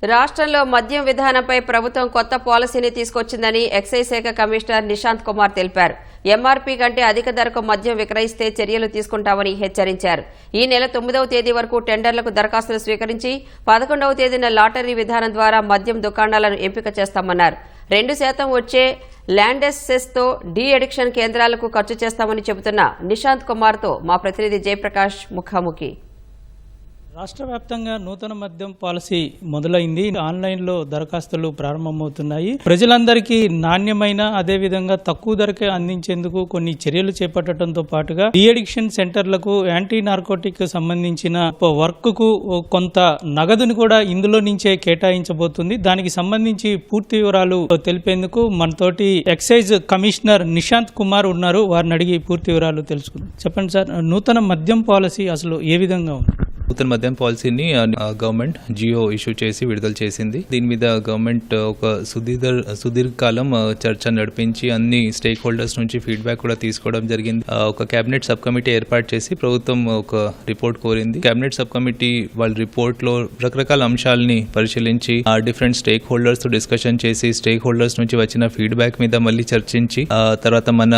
రాష్ట్రంలో మద్యం విధానంపై ప్రభుత్వం కొత్త పాలసీని తీసుకొచ్చిందని ఎక్సైజ్ శాఖ కమిషనర్ నిశాంత్ కుమార్ తెలిపారు. ఎంఆర్పీ కంటే అధిక ధరకు మద్యం విక్రయిస్తే చర్యలు తీసుకుంటామని హెచ్చరించారు. ఈ నెల 9వ తేదీ వరకు టెండర్లకు దరఖాస్తులు స్వీకరించి 11వ తేదీన లాటరీ విధానం ద్వారా మద్యం దుకాణాలను ఎంపిక చేస్తామన్నారు. 2% వచ్చే ల్యాండెస్ సెస్తో డీ అడిక్షన్ కేంద్రాలకు ఖర్చు చేస్తామని చెబుతున్న నిశాంత్ కుమార్తో మా ప్రతినిధి జయప్రకాష్ ముఖాముఖి. రాష్ట్ర వ్యాప్తంగా నూతన మద్యం పాలసీ మొదలైంది. ఆన్లైన్లో దరఖాస్తులు ప్రారంభమవుతున్నాయి. ప్రజలందరికీ నాణ్యమైన అదేవిధంగా తక్కువ ధరకే అందించేందుకు కొన్ని చర్యలు చేపట్టడంతో పాటుగా డీ అడిక్షన్ సెంటర్లకు యాంటీ నార్కోటిక్ సంబంధించిన వర్క్ కు కొంత నగదును కూడా ఇందులో నుంచే కేటాయించబోతుంది. దానికి సంబంధించి పూర్తి వివరాలు తెలిపేందుకు మనతోటి ఎక్సైజ్ కమిషనర్ నిశాంత్ కుమార్ ఉన్నారు. వారిని అడిగి పూర్తి వివరాలు తెలుసుకుందాం. చెప్పండి సార్, నూతన మద్యం పాలసీ అసలు ఏ విధంగా ఉంది? నూతన మద్యం పాలసీని గవర్నమెంట్ జియో ఇష్యూ చేసి విడుదల చేసింది. దీని మీద గవర్నమెంట్ ఒక సుదీర్ఘకాలం చర్చ నడిపించి అన్ని స్టేక్ హోల్డర్స్ నుంచి ఫీడ్బ్యాక్ కూడా తీసుకోవడం జరిగింది. ఒక కేబినెట్ సబ్ కమిటీ ఏర్పాటు చేసి ప్రభుత్వం ఒక రిపోర్ట్ కోరింది. కేబినెట్ సబ్ కమిటీ వాళ్ళ రిపోర్ట్ లో రకరకాల అంశాలని పరిశీలించి డిఫరెంట్ స్టేక్ హోల్డర్స్ తో డిస్కషన్ చేసి స్టేక్ హోల్డర్స్ నుంచి వచ్చిన ఫీడ్బ్యాక్ మీద మళ్ళీ చర్చించి తర్వాత మన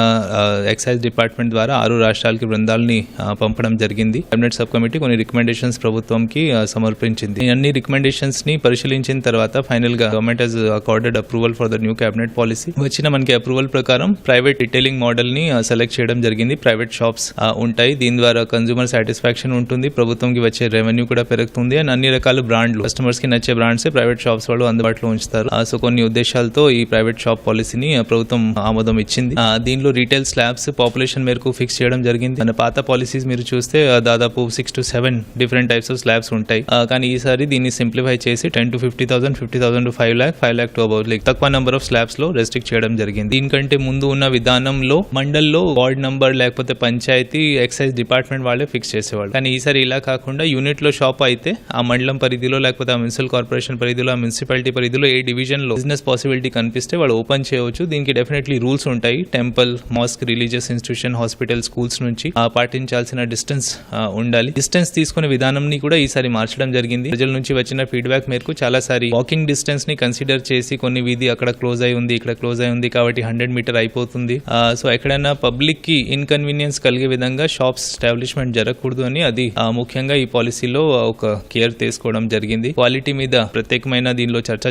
ఎక్సైజ్ డిపార్ట్మెంట్ ద్వారా 6 రాష్ట్రాలకి బృందాలని పంపడం జరిగింది. కేబినెట్ సబ్ కమిటీ కొన్ని రికమెండేషన్స్ ప్రభుత్వంకి సమర్పించింది. అన్ని రికమెండేషన్స్ ని పరిశీలించిన తర్వాత ఫైనల్ గా government has accorded approval for the new cabinet policy. వచ్చిన మనకి అప్రూవల్ ప్రకారం ప్రైవేట్ రిటైలింగ్ మోడల్ ని సెలెక్ట్ చేయడం జరిగింది. ప్రైవేట్ షాప్స్ ఉంటాయి. దీని ద్వారా కన్స్యూమర్ సాటిస్ఫాక్షన్ ఉంటుంది, ప్రభుత్వంకి వచ్చే రెవెన్యూ కూడా పెరుగుతుంది. అండ్ అన్ని రకాల బ్రాండ్లు కస్టమర్స్ కి నచ్చే బ్రాండ్స్ ప్రైవేట్ షాప్స్ వాళ్ళు అందుబాటులో ఉంచుతారు. సో కొన్ని ఉద్దేశాలతో ఈ ప్రైవేట్ షాప్ పాలసీని ప్రభుత్వం ఆమోదం ఇచ్చింది. దీనిలో రీటైల్ స్లాబ్స్ పాపులేషన్ మేరకు ఫిక్స్ చేయడం జరిగింది. మన పాత పాలసీస్ మీరు చూస్తే దాదాపు 6 to 7 different types of slabs ఉంటాయి. కానీ ఈసారి దీన్ని సింప్లిఫై చేసి 10 to 50,000, 50,000 to 5 lakh, 5 lakh to above తక్కువ నెంబర్ ఆఫ్ స్లాబ్స్ లో రెస్ట్రిక్ట్ చేయడం జరిగింది. దీనికంటే ముందు ఉన్న విధానంలో మండల్లో వార్డ్ నంబర్ లేకపోతే పంచాయతీ ఎక్సైజ్ డిపార్ట్మెంట్ వాళ్ళే ఫిక్స్ చేసేవాళ్ళు. కానీ ఈసారి ఇలా కాకుండా యూనిట్ లో షాప్ అయితే ఆ మండలం పరిధిలో లేకపోతే ఆ మున్సిపల్ కార్పొరేషన్ పరిధిలో ఆ మున్సిపాలిటీ పరిధిలో ఏ డివిజన్ లో బిజినెస్ పాసిబిలిటీ కనిపిస్తే వాళ్ళు ఓపెన్ చేయవచ్చు. దీనికి డెఫినెట్లీ రూల్స్ ఉంటాయి. Temple, mask, religious institution, hospital, schools నుంచి పాటించాల్సిన డిస్టెన్స్ ఉండాలి. డిస్టెన్స్ తీసుకునే విధానం ని కూడా ఈసారి మార్చడం జరిగింది. ప్రజల నుంచి వచ్చిన ఫీడ్బ్యాక్ మేరకు చాలా సారి వాకింగ్ డిస్టెన్స్ ని కన్సిడర్ చేసి కొన్ని వీధి అక్కడ క్లోజ్ అయి ఉంది, ఇక్కడ క్లోజ్ అయి ఉంది కాబట్టి 100 మీటర్ అయిపోతుంది. సో ఎక్కడైనా పబ్లిక్ కి ఇన్కన్వీనియన్స్ కలిగే విధంగా షాప్స్ ఎస్టాబ్లిష్మెంట్ జరగకూడదు అని అది ముఖ్యంగా ఈ పాలసీలో ఒక కేర్ తీసుకోవడం జరిగింది. క్వాలిటీ మీద ప్రత్యేకమైన దీనిలో చర్చ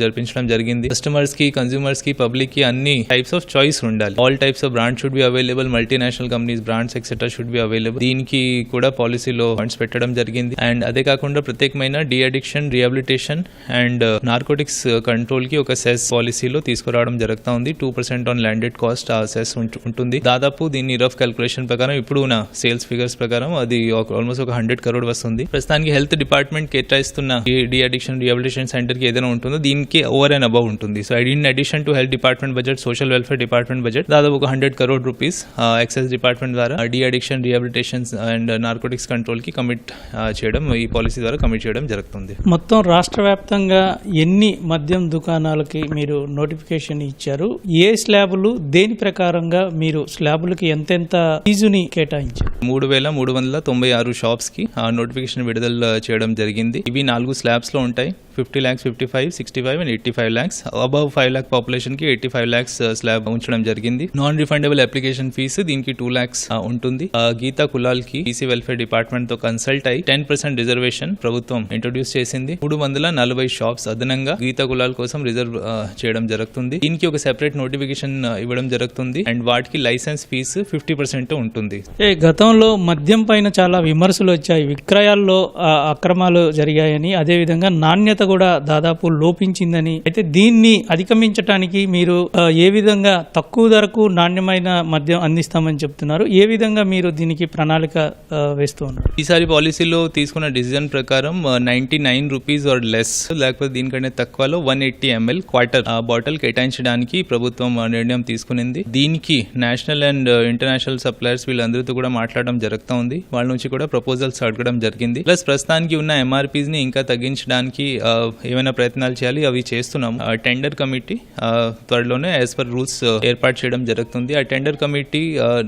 జరిపించడం జరిగింది. కస్టమర్స్ కి, కన్స్యూమర్స్ కి, పబ్లిక్ కి అన్ని టైప్స్ ఆఫ్ చాయిస్ ఉండాలి. All types of brands should be available. Multinational companies brands etcetera should be available. దీనికి కూడా పాలసీలో ఫండ్స్ పెట్టడం జరిగింది. అండ్ అదే కాకుండా ప్రత్యేకమైన D addiction, rehabilitation and narcotics control కి ఒక సెస్ పాలసీలో తీసుకురావడం జరుగుతా ఉంది. 2% ఆన్ ల్యాండెడ్ కాస్ట్ ఆ సెస్ ఉంటుంది. దాదాపు దీన్ని రఫ్ క్యాల్కులేషన్ ప్రకారం ఇప్పుడు నా సేల్స్ ఫిగర్స్ ప్రకారం అది ఆల్మోస్ట్ ఒక 100 crore వస్తుంది. ప్రస్తుతానికి హెల్త్ డిపార్ట్మెంట్ కేటాయిస్తున్న డీ అడిక్షన్ రిహాబిలిటేషన్ సెంటర్ కి ఏదైనా ఉంటుందో దీనికి ఓవర్ అండ్ అబౌవ్ ఉంటుంది. So in addition to health department budget, social welfare department budget దాదాపు ఒక 100 crore rupees ఎక్సైజ్ డిపార్ట్మెంట్ ద్వారా de addiction, rehabilitation and narcotics control కి కమిట్ చేయడం, ఈ పాలసీ ద్వారా కమిట్ చేయడం జరుగుతుంది. మొత్తం రాష్ట్ర వ్యాప్తంగా ఎన్ని మద్యం దుకాణాలకి మీరు నోటిఫికేషన్ ఇచ్చారు? ఏ స్లాబులు, దేని ప్రకారంగా మీరు స్లాబులకి ఎంతెంత ఫీజుని కేటాయించారు? 3,396 షాప్స్ కి నోటిఫికేషన్ విడుదల చేయడం జరిగింది. ఇవి 4 స్లాబ్స్ లో ఉంటాయి. 50 lakhs, 55, 65 and 85 lakhs. Above 5 lakh population కి 85 lakhs స్లాబ్ ఉంచడం జరిగింది. నాన్ రిఫండబుల్ అప్లికేషన్ ఫీజు దీనికి 2 lakhs ఉంటుంది. గీతా కులాల్ కి ఈసీ వెల్ఫేర్ డిపార్ట్మెంట్ తో కన్సల్ట్ అయి 10% రిజర్వేషన్ ప్రభుత్వం ఇంట్రొడ్యూస్ చేసింది. 340 షాప్స్ అదనంగా గీతా కులాల్ కోసం రిజర్వ్ చేయడం జరుగుతుంది. దీనికి ఒక సెపరేట్ నోటిఫికేషన్ ఇవ్వడం జరుగుతుంది. అండ్ వాటికి లైసెన్స్ ఫీజు 50% ఉంటుంది. గతంలో మద్యం పైన చాలా విమర్శలు వచ్చాయి. విక్రయాల్లో అక్రమాలు జరిగాయని, అదేవిధంగా నాణ్యత కూడా దాదాపు లోపించిందని. అయితే దీన్ని అధిగమించడానికి మీరు ఏ విధంగా తక్కువ ధరకు నాణ్యమైన మద్యం అందిస్తామని చెప్తున్నారు? ఏ విధంగా మీరు దీనికి ప్రణాళిక వేస్తూ ఉన్నారు? ఈసారి పాలసీలో తీసుకున్న డిసిజన్ ప్రకారం 99 రూపీస్ ఆర్ లెస్ లేకపోతే దీనికంటే తక్కువలో 180 ml క్వార్టర్ బాటిల్ కేటాయించడానికి ప్రభుత్వం నిర్ణయం తీసుకునింది. దీనికి నేషనల్ అండ్ ఇంటర్నేషనల్ సప్లయర్స్ వీళ్ళందరితో కూడా మాట్లాడడం జరుగుతూ ఉంది. వాళ్ళ నుంచి కూడా ప్రపోజల్స్ అడగడం జరిగింది. ప్లస్ ప్రస్తుతానికి ఉన్న ఎంఆర్పీస్ ని ఇంకా తగ్గించడానికి ఏమైనా ప్రయత్నాలు చేయాలి, అవి చేస్తున్నాము. టెండర్ కమిటీ త్వరలోనే యాజ్ పర్ రూల్స్ ఏర్పాటు చేయడం జరుగుతుంది. ఆ టెండర్ కమిటీ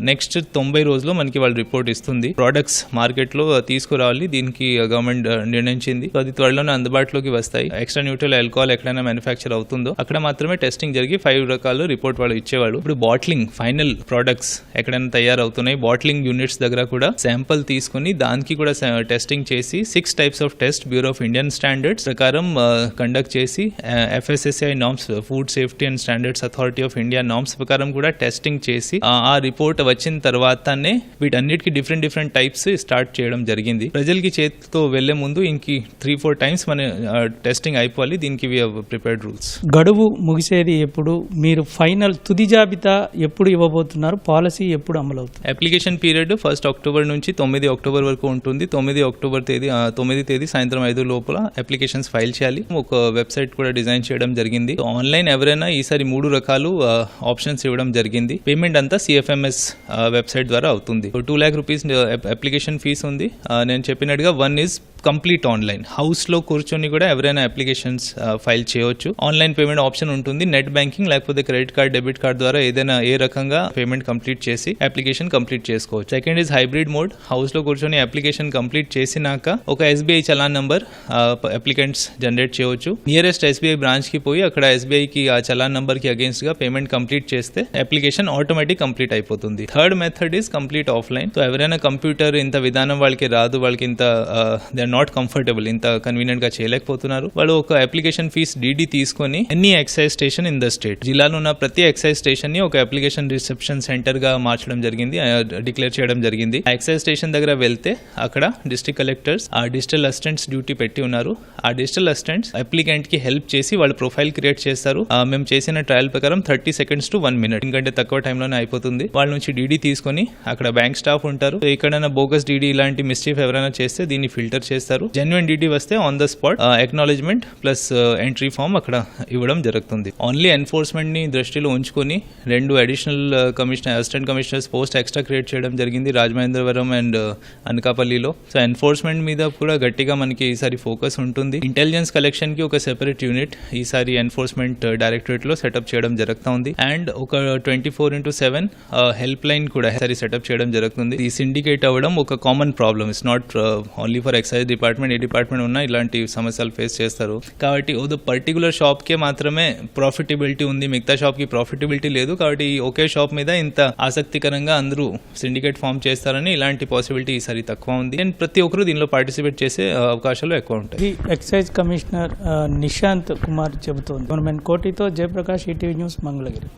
నెక్స్ట్ 90 రోజుల్లో మనకి వాళ్ళు రిపోర్ట్ ఇస్తుంది. ప్రోడక్ట్స్ మార్కెట్ లో తీసుకురావాలి, దీనికి గవర్నమెంట్ నిర్ణయించింది. అది త్వరలోనే అందుబాటులోకి వస్తాయి. ఎక్స్ట్రా న్యూట్రల్ ఆల్కహాల్ ఎక్కడైనా మ్యానుఫ్యాక్చర్ అవుతుందో అక్కడ మాత్రమే టెస్టింగ్ జరిగి 5 రకాల రిపోర్ట్ వాళ్ళు ఇచ్చేవాళ్ళు. ఇప్పుడు బాట్లింగ్ ఫైనల్ ప్రోడక్ట్స్ ఎక్కడైనా తయారవుతున్నాయి, బాట్లింగ్ యూనిట్స్ దగ్గర కూడా శాంపుల్ తీసుకుని దానికి కూడా టెస్టింగ్ చేసి 6 types of test bureau of Indian standards ప్రకారం కండక్ట్ చేసి FSSAI norms, food safety and standards authority of India norms ప్రకారం కూడా టెస్టింగ్ చేసి ఆ రిపోర్ట్ వచ్చిన తర్వాతనే వీటన్నిటికీ డిఫరెంట్ టైప్స్ స్టార్ట్ చేయడం జరిగింది. ప్రజలకి చేతితో వెళ్లే ముందు ఇంక 3-4 టైమ్స్ మన టెస్టింగ్ అయిపోవాలి. దీనికి ప్రిపేర్డ్ రూల్స్. గడువు ముగిసేది ఎప్పుడు? మీరు ఫైనల్ తుది జాబితా ఎప్పుడు ఇవ్వబోతున్నారు? పాలసీ ఎప్పుడు అమలు అవుతుంది? అప్లికేషన్ పీరియడ్ 1 అక్టోబర్ నుంచి 9 అక్టోబర్ వరకు ఉంటుంది. 9 అక్టోబర్ తేదీ సాయంత్రం 5 లోపల అప్లికేషన్స్ ఫైల్ చేయాలి. ఒక వెబ్సైట్ కూడా డిజైన్ చేయడం జరిగింది. ఆన్లైన్ ఎవరైనా ఈసారి 3 రకాలు ఆప్షన్స్ ఇవ్వడం జరిగింది. పేమెంట్ అంతా CFMS వెబ్సైట్ ద్వారా అవుతుంది. 2 lakh rupees అప్లికేషన్ ఫీజు ఉంది. నేను చెప్పినట్టుగా 1 is కంప్లీట్ ఆన్లైన్. హౌస్ లో కూర్చొని కూడా ఎవరైనా అప్లికేషన్స్ ఫైల్ చేయవచ్చు. ఆన్లైన్ పేమెంట్ ఆప్షన్ ఉంటుంది. నెట్ బ్యాంకింగ్ లేకపోతే క్రెడిట్ కార్డ్, డెబిట్ కార్డ్ ద్వారా ఏదైనా ఏ రకంగా పేమెంట్ కంప్లీట్ చేసి అప్లికేషన్ కంప్లీట్ చేసుకోవచ్చు. Second is hybrid mode. House లో కూర్చొని అప్లికేషన్ కంప్లీట్ చేసినాక ఒక SBI challan number applicants generate చేయవచ్చు. నియరెస్ట్ SBI బ్రాంచ్ కి పోయి అక్కడ SBI కి ఆ చలాన్ నంబర్ కి అగేన్స్ట్ గా పేమెంట్ కంప్లీట్ చేస్తే అప్లికేషన్ ఆటోమేటిక్ కంప్లీట్ అయిపోతుంది. Third method is complete offline. So ఎవరైనా కంప్యూటర్ ఇంత విధానం వాళ్ళకి రాదు, వాళ్ళకి ఇంత నాట్ కంఫర్టబుల్, ఇంత కన్వీనియంట్ గా చేయలేకపోతున్నారు, వాళ్ళు ఒక అప్లికేషన్ ఫీస్ DD తీసుకొని any excise station in the state, జిల్లాలో ఉన్న ప్రతి ఎక్సైజ్ స్టేషన్ ని ఒక అప్లికేషన్ రిసెప్షన్ సెంటర్ గా మార్చడం జరిగింది, డిక్లేర్ చేయడం జరిగింది. ఆ ఎక్సైజ్ స్టేషన్ దగ్గర వెళ్తే అక్కడ డిస్ట్రిక్ట్ కలెక్టర్స్, ఆ డిజిటల్ అసిస్టెంట్స్ డ్యూటీ పెట్టి ఉన్నారు. ఆ డిజిటల్ అసిస్టెంట్స్ అప్లికెంట్ కి హెల్ప్ చేసి వాళ్ళ ప్రొఫైల్ క్రియేట్ చేస్తారు. మేము చేసిన ట్రయల్ ప్రకారం 30 seconds to 1 minute, ఎందుకంటే తక్కువ టైంలోనే అయిపోతుంది. వాళ్ళ నుంచి DD తీసుకొని అక్కడ బ్యాంక్ స్టాఫ్ ఉంటారు. ఎక్కడైనా బోగస్ DD ఇలాంటి మిస్చీఫ్ ఎవరైనా చేస్తే దీన్ని ఫిల్టర్ చేస్తారు. జెన్యున్ DD వస్తే on the spot acknowledgement plus entry form అక్కడ ఇవ్వడం జరుగుతుంది. ఓన్లీ ఎన్ఫోర్స్మెంట్ ని దృష్టిలో ఉంచుకొని 2 additional assistant commissioners post extra create చేయడం జరిగింది రాజమహేంద్రవరం అండ్ అనకాపల్లిలో. సో ఎన్ఫోర్స్మెంట్ మీద కూడా గట్టిగా మనకి ఈసారి ఫోకస్ ఉంటుంది. ఇంటెలిజెన్స్ కలెక్షన్ కి ఒక సెపరేట్ యూనిట్ ఈసారి ఎన్ఫోర్స్మెంట్ డైరెక్టరేట్ లో సెటప్ చేయడం జరుగుతుంది. అండ్ ఒక 24/7 హెల్ప్ లైన్ కూడా ఈసారి సెటప్ చేయడం జరుగుతుంది. ఈ సిండికేట్ అవ్వడం ఒక common problem. It's not only for excise department, ఏ డిపార్ట్మెంట్ ఉన్నా ఇలాంటి సమస్యలు ఫేస్ చేస్తారు. కాబట్టి ఓ పర్టికులర్ షాప్ కే మాత్రమే ప్రాఫిటబిలిటీ ఉంది, మిగతా షాప్ కి ప్రాఫిటబిలిటీ లేదు. కాబట్టి ఒకే షాప్ మీద ఇంత ఆసక్తికరంగా అందరూ సిండికేట్ ఫామ్ చేస్తారని ఇలాంటి పాసిబిలిటీ ఈసారి తక్కువ ఉంది. అండ్ ప్రతి ఒక్కరు దీనిలో పార్టిసిపేట్ చేసే అవకాశాలు ఎక్కువ ఉంటాయి. ఎక్సైజ్ కమిషనర్ నిశాంత్ కుమార్ చెబుతోంది. గవర్నమెంట్ కోటితో జయప్రకాష్, ఈటీవీ న్యూస్, మంగళగిరి.